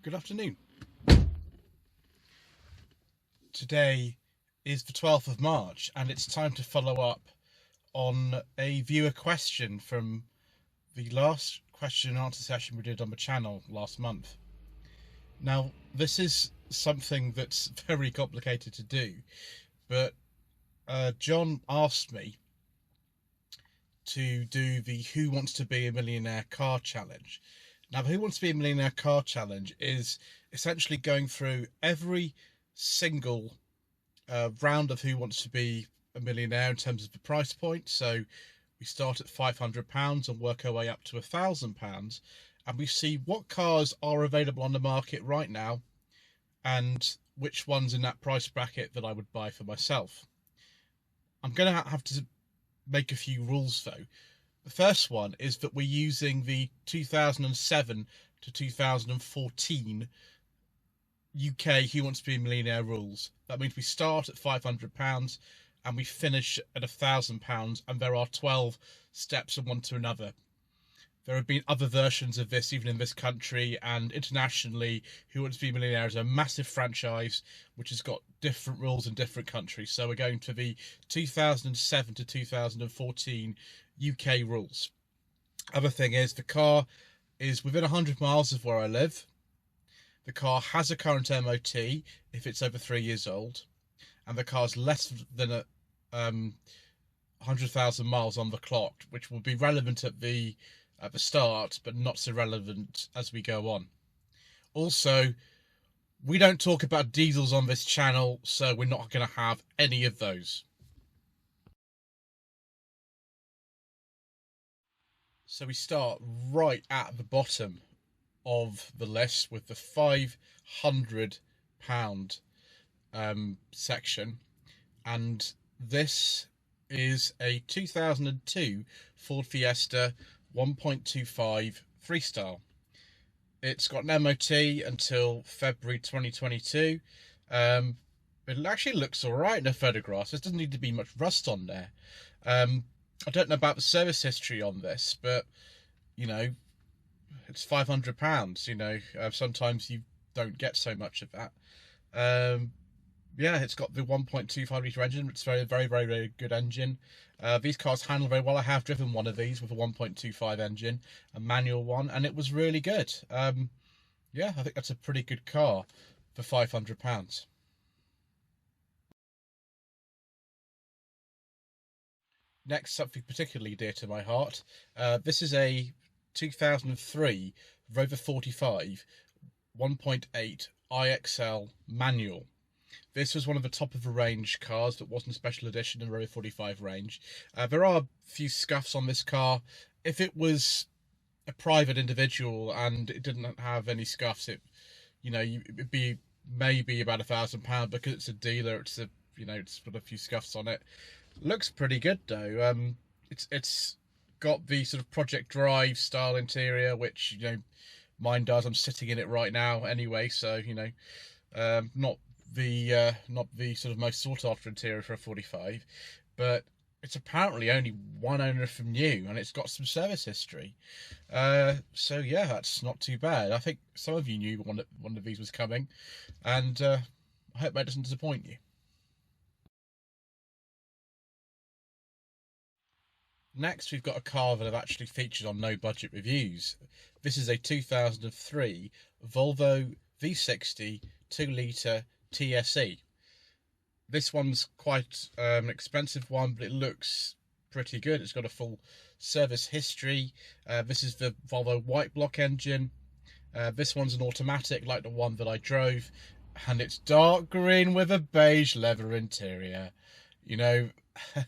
Good afternoon. Today is the 12th of March and it's time to follow up on a viewer question from the last question and answer session we did on the channel last month. Now, this is something that's very complicated to do, but John asked me to do the Who Wants to Be a Millionaire car challenge. Now, the Who Wants to Be a Millionaire car challenge is essentially going through every single round of Who Wants to Be a Millionaire in terms of the price point. So we start at £500 and work our way up to £1,000, and we see what cars are available on the market right now and which ones in that price bracket that I would buy for myself. I'm going to have to make a few rules though. The first one is that we're using the 2007 to 2014 UK Who Wants to Be a Millionaire rules. That means we start at £500 and we finish at £1,000, and there are 12 steps from one to another. There have been other versions of this even in this country, and internationally Who Wants to Be a Millionaire is a massive franchise which has got different rules in different countries. So we're going to the 2007 to 2014 UK rules. Other thing is, the car is within 100 miles of where I live. The car has a current MOT if it's over 3 years old, and the car's less than 100,000 miles on the clock, which will be relevant at the start, but not so relevant as we go on. Also, we don't talk about diesels on this channel, so we're not going to have any of those. So we start right at the bottom of the list with the £500 section, and this is a 2002 Ford Fiesta 1.25 freestyle. It's got an MOT until February 2022. It actually looks alright in the photographs. There doesn't need to be much rust on there. I don't know about the service history on this, but you know, it's £500. You know, sometimes you don't get so much of that. Yeah, it's got the 1.25 litre engine. It's very, very, very, very good engine. These cars handle very well. I have driven one of these with a 1.25 engine, a manual one, and it was really good. Yeah, I think that's a pretty good car for £500. Next, something particularly dear to my heart. This is a 2003 Rover 45 1.8 IXL manual. This was one of the top of the range cars that wasn't a special edition in the Rover 45 range. There are a few scuffs on this car. If it was a private individual and it didn't have any scuffs, it'd be maybe about £1,000. Because it's a dealer, it's got a few scuffs on it. Looks pretty good though. It's got the sort of Project Drive style interior, which mine does. I'm sitting in it right now anyway, so not the sort of most sought after interior for a 45, but it's apparently only one owner from new, and it's got some service history. So yeah, that's not too bad. I think some of you knew one of these was coming, and I hope that doesn't disappoint you. Next, we've got a car that I've actually featured on No Budget Reviews. This is a 2003 Volvo V60 2-litre TSE. This one's quite an expensive one, but it looks pretty good. It's got a full service history. This is the Volvo white block engine. This one's an automatic like the one that I drove, and it's dark green with a beige leather interior.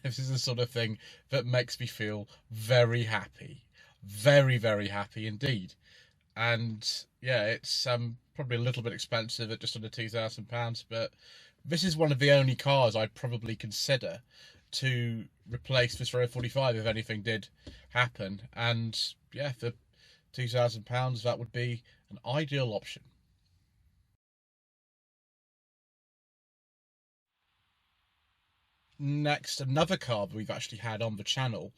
This is the sort of thing that makes me feel very happy. Very, very happy indeed. And yeah, it's probably a little bit expensive at just under £2,000, but this is one of the only cars I'd probably consider to replace this Rover 45 if anything did happen. And yeah, for £2,000, that would be an ideal option. Next, another car that we've actually had on the channel.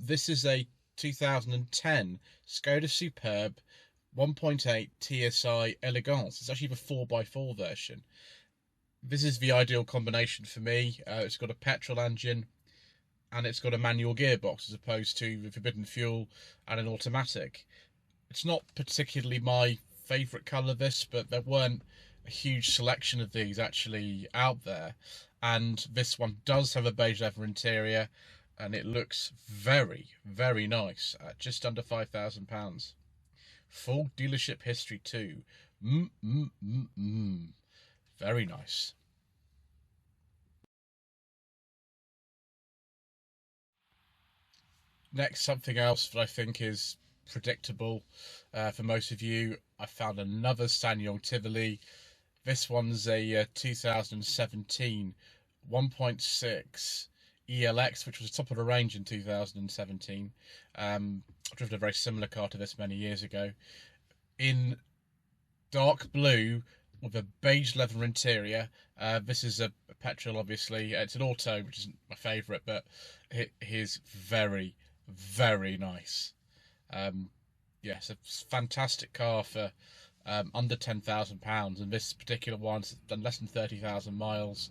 This is a 2010 Skoda Superb 1.8 TSI Elegance. It's actually the 4x4 version. This is the ideal combination for me. It's got a petrol engine and it's got a manual gearbox as opposed to the forbidden fuel and an automatic. It's not particularly my favourite colour, this, but there weren't a huge selection of these actually out there. And this one does have a beige leather interior and it looks very, very nice at just under £5,000. Full dealership history too. Very nice. Next, something else that I think is predictable for most of you. I found another SsangYong Tivoli. This one's a 2017 1.6 ELX, which was top of the range in 2017. I've driven a very similar car to this many years ago. In dark blue with a beige leather interior. This is a petrol, obviously. It's an auto, which isn't my favourite, but it is very, very nice. Yes, a fantastic car for under £10,000, and this particular one's done less than 30,000 miles,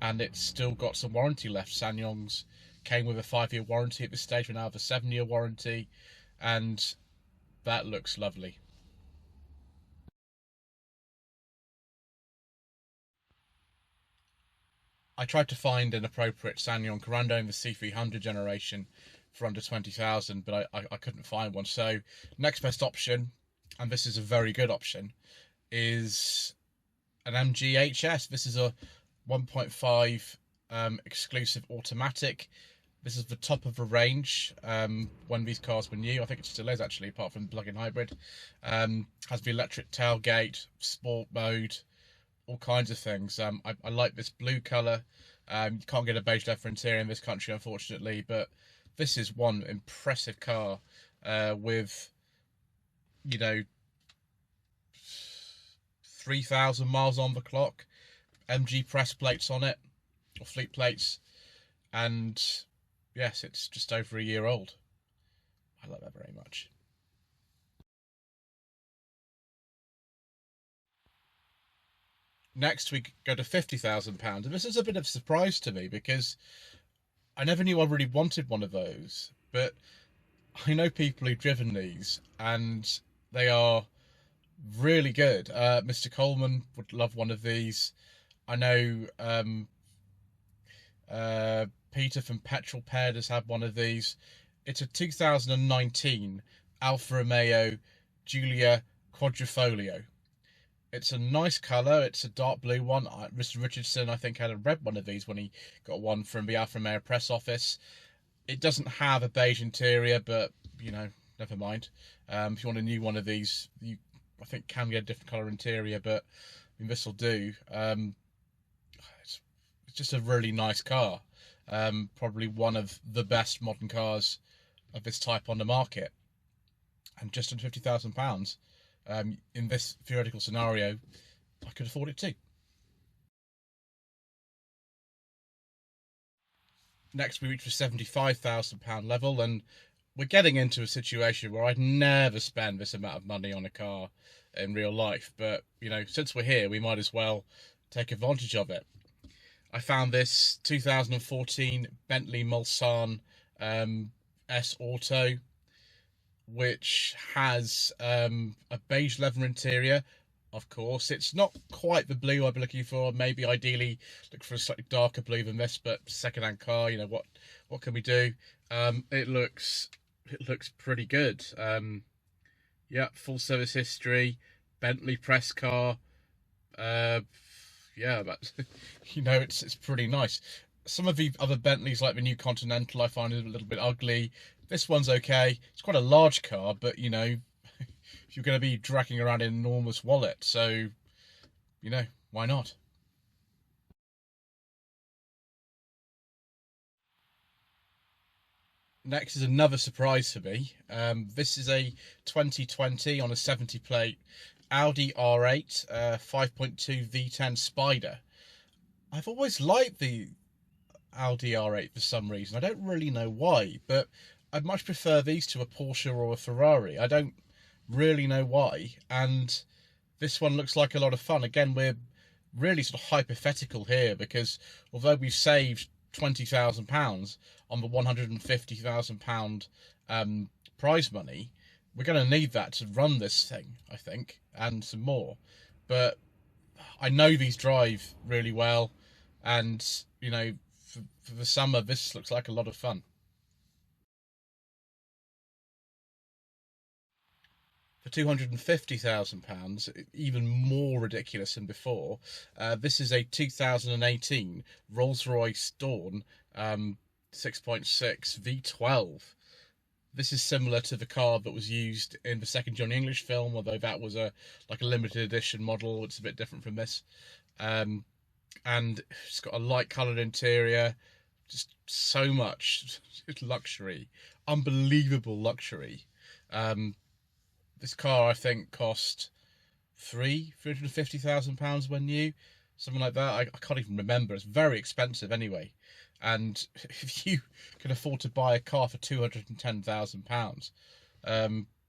and it's still got some warranty left. SsangYong's came with a 5-year warranty at this stage. We now have a 7-year warranty, and that looks lovely. I tried to find an appropriate SsangYong Corando in the C300 generation for under 20,000, but I couldn't find one. So next best option, and this is a very good option, is an MG HS. This is a 1.5 exclusive automatic. This is the top of the range when these cars were new. I think it still is actually, apart from plug-in hybrid. Has the electric tailgate, sport mode, all kinds of things. I like this blue colour. You can't get a beige leather interior in this country, unfortunately, but this is one impressive car with, you know, 3,000 miles on the clock, MG press plates on it, or fleet plates, and yes, it's just over a year old. I like that very much. Next, we go to £50,000, and this is a bit of a surprise to me because I never knew I really wanted one of those, but I know people who've driven these, and they are really good. Mr. Coleman would love one of these. I know Peter from Petrol Paired has had one of these. It's a 2019 Alfa Romeo Giulia Quadrifoglio. It's a nice colour. It's a dark blue one. Mr. Richardson, I think, had a red one of these when he got one from the Alfa Romeo press office. It doesn't have a beige interior, but, you know, never mind. If you want a new one of these, you, I think, can get a different colour interior, but I mean, this will do. It's just a really nice car. Probably one of the best modern cars of this type on the market. And just under £50,000. In this theoretical scenario, I could afford it too. Next, we reach the £75,000 level, and we're getting into a situation where I'd never spend this amount of money on a car in real life. But, you know, since we're here, we might as well take advantage of it. I found this 2014 Bentley Mulsanne S Auto, which has a beige leather interior. Of course, it's not quite the blue I'd be looking for. Maybe ideally look for a slightly darker blue than this, but second-hand car, you know, what can we do? It looks pretty good. Yeah, full service history, Bentley press car. Yeah, but you know, it's pretty nice. Some of the other Bentleys, like the new Continental, I find is a little bit ugly. This one's okay. It's quite a large car, but, you know, if you're going to be dragging around an enormous wallet, so, you know, why not? Next is another surprise for me. This is a 2020 on a 70 plate Audi R8 5.2 V10 Spider. I've always liked the Audi R8 for some reason. I don't really know why, but I'd much prefer these to a Porsche or a Ferrari. I don't really know why. And this one looks like a lot of fun. Again, we're really sort of hypothetical here, because although we've saved £20,000 on the £150,000 prize money, we're going to need that to run this thing, I think, and some more. But I know these drive really well, and you know, for the summer, this looks like a lot of fun. For £250,000, even more ridiculous than before. This is a 2018 Rolls-Royce Dawn 6.6 V12. This is similar to the car that was used in the second Johnny English film, although that was a limited edition model. It's a bit different from this. And it's got a light coloured interior, just so much luxury, unbelievable luxury. This car, I think, cost £350,000 when new, something like that. I can't even remember. It's very expensive anyway. And if you can afford to buy a car for £210,000,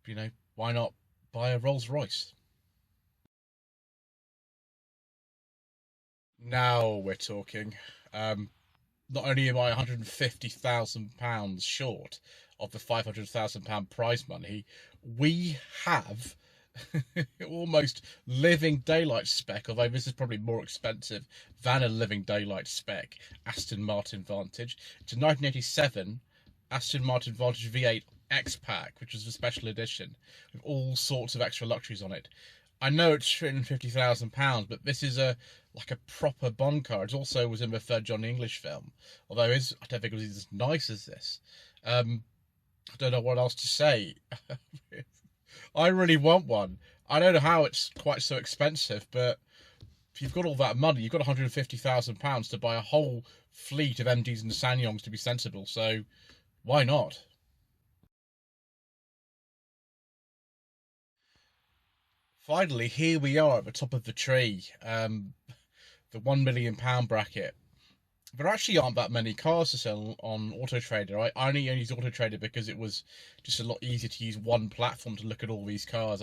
you know, why not buy a Rolls Royce? Now we're talking. Not only am I £150,000 short of the £500,000 prize money, we have almost living daylight spec, although this is probably more expensive than a living daylight spec, Aston Martin Vantage. It's a 1987 Aston Martin Vantage V8 X Pack, which is a special edition with all sorts of extra luxuries on it. I know it's £350,000, but this is a proper Bond car. It also was in the third Johnny English film, although I don't think it was as nice as this. I don't know what else to say. I really want one. I don't know how it's quite so expensive, but if you've got all that money, you've got £150,000 to buy a whole fleet of MDs and Sangyongs to be sensible. So why not? Finally, here we are at the top of the tree, the £1 million bracket. There actually aren't that many cars to sell on Auto Trader. I only use Auto Trader because it was just a lot easier to use one platform to look at all these cars.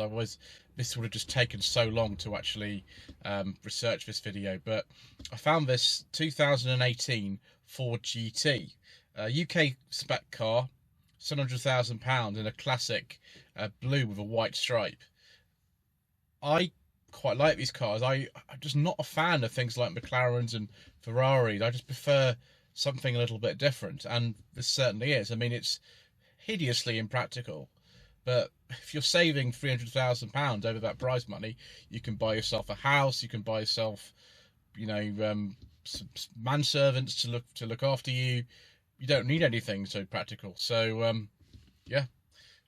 This would have just taken so long to actually research this video, but I found this 2018 Ford GT, UK spec car, £700,000 in a classic blue with a white stripe. I quite like these cars. I'm just not a fan of things like McLarens and Ferraris. I just prefer something a little bit different, and this certainly is. I mean, it's hideously impractical, but if you're saving £300,000 over that prize money, you can buy yourself a house. You can buy yourself, you know, some manservants to look after you. You don't need anything so practical. So yeah,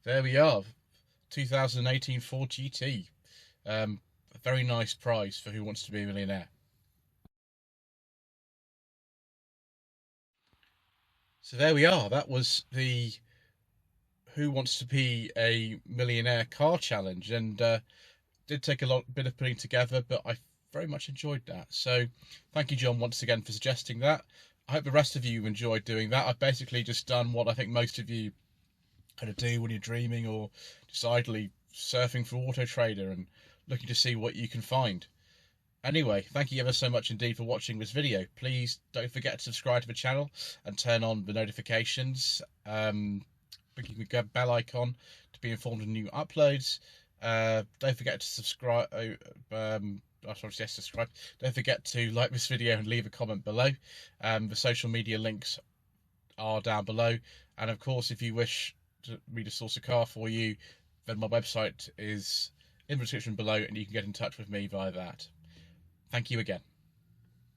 there we are, 2018 Ford GT. A very nice prize for Who Wants to Be a Millionaire. So there we are. That was the Who Wants to Be a Millionaire car challenge, and did take a bit of putting together, but I very much enjoyed that. So thank you, John, once again for suggesting that. I hope the rest of you enjoyed doing that. I've basically just done what I think most of you kind of do when you're dreaming or just idly surfing through Auto Trader and looking to see what you can find. Anyway, thank you ever so much indeed for watching this video. Please don't forget to subscribe to the channel and turn on the notifications. Clicking the bell icon to be informed of new uploads. Don't forget to subscribe. Subscribe. Don't forget to like this video and leave a comment below. The social media links are down below, and of course, if you wish me to source a car for you, then my website is in the description below, and you can get in touch with me via that. Thank you again.